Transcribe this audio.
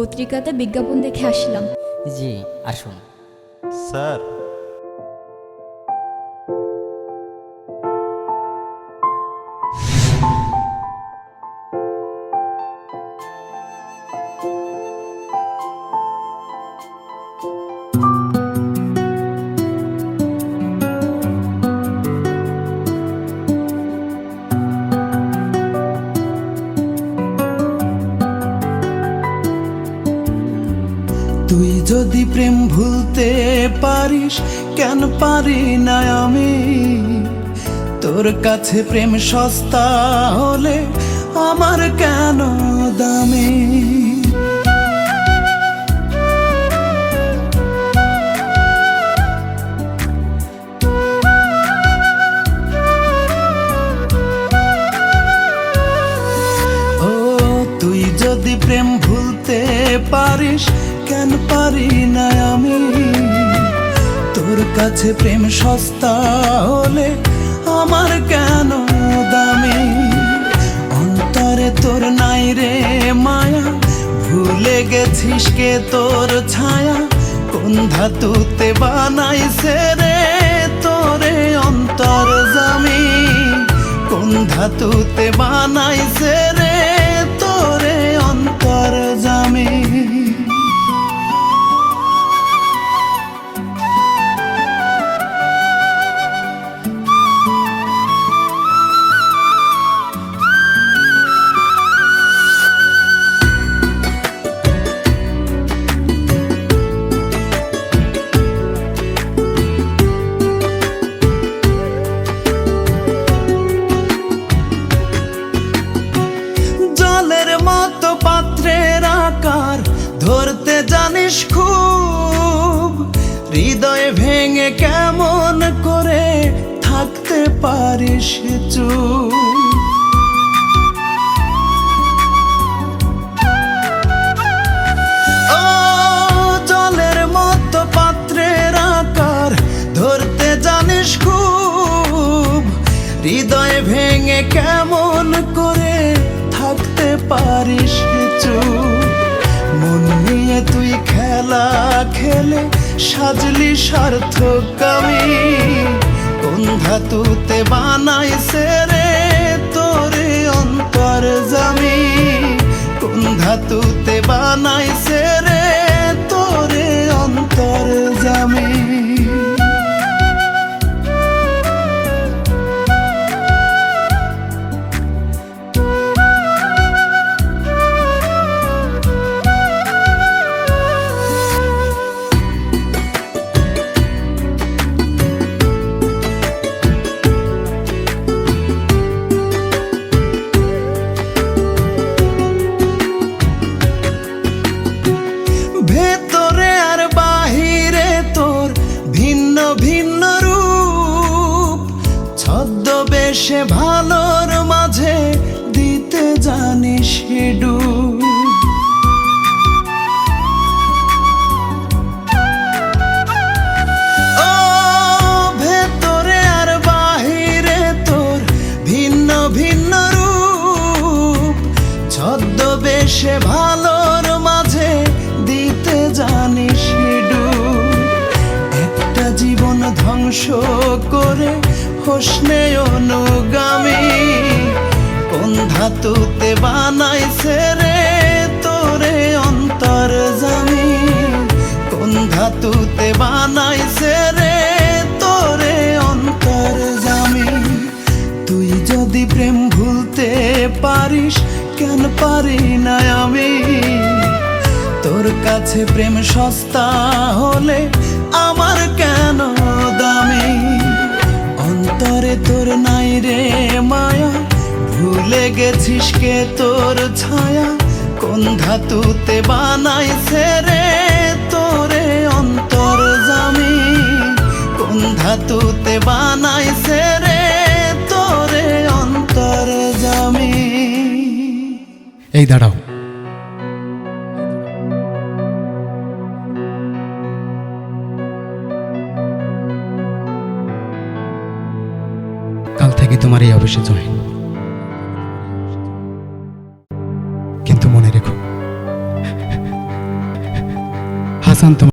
পত্রিকাতে বিজ্ঞাপন দেখে আসলাম। জি আসুন। স্যার, তুই যদি প্রেম ভুলতে পারিস, কেন পারি না আমি? তোর কাছে প্রেম সস্তা হলে আমার কেন দামি? ও তুই যদি প্রেম ভুলতে পারিস, কেন পারি না আমি? তোর কাছে প্রেম সস্তা হলে আমার কেন দামি? অন্তরে তোর নাই রে মায়া, ভুলে গেছিস কে তোর ছায়া? কোন ধাতুতে বানাইছে রে তোরে অন্তর জামি? কোন ধাতুতে বানাইছে রে তোরে অন্তর জামি? জলের মতো পাত্রের আকার ধরতে জানিস খুব, হৃদয় ভেঙে কেমন করে থাকতে পারিস চুপ? ও জলের মতো পাত্রের আকার ধরতে জানিস খুব, হৃদয় ভেঙে কেমন করে থাকতে পারিস চুপ? মন নিয়ে তুই খেলা খেলে সাজলি সার্থকামী। কোন ধাতুতে বানাইছে রে তোরে অন্তর জামি? কোন ধাতুতে বানাইছে রে তোরে অন্তর জামি? ভেতরে আর বাহিরে তোর ভিন্ন ভিন্ন রূপ, ছদ্মবেশে ভালোর মাঝে দিতে জানিস ডুব। ও ভেতরে আর বাহিরে তোর ভিন্ন ভিন্ন রূপ, ছদ্মবেশে ভালোর মাঝে দিতে জানিস ডুব। একটা জীবন ধ্বংস করে হোসনে অনুগামী। কোন ধাতুতে বানাইছে রে তোরে অন্তর জামি? কোন ধাতুতে বানাইছে রে তোরে অন্তর জামি? তুই যদি প্রেম ভুলতে পারিস, কেন পারি না আমি? তোর কাছে প্রেম সস্তা হলে আমার কেন দামি? অন্তরে তোর নাই রে মায়া, ভুলে গেছিস কে তোর ছায়া? কোন ধাতুতে বানাইছে রে তোরে অন্তর জামি? কোন ধাতুতে বানাইছে রে তোরে অন্তর জামি? এই দাঁড়াও, কাল থেকে তোমার এই অফিসে জয়েন। কিন্তু মনে রেখো, হাসান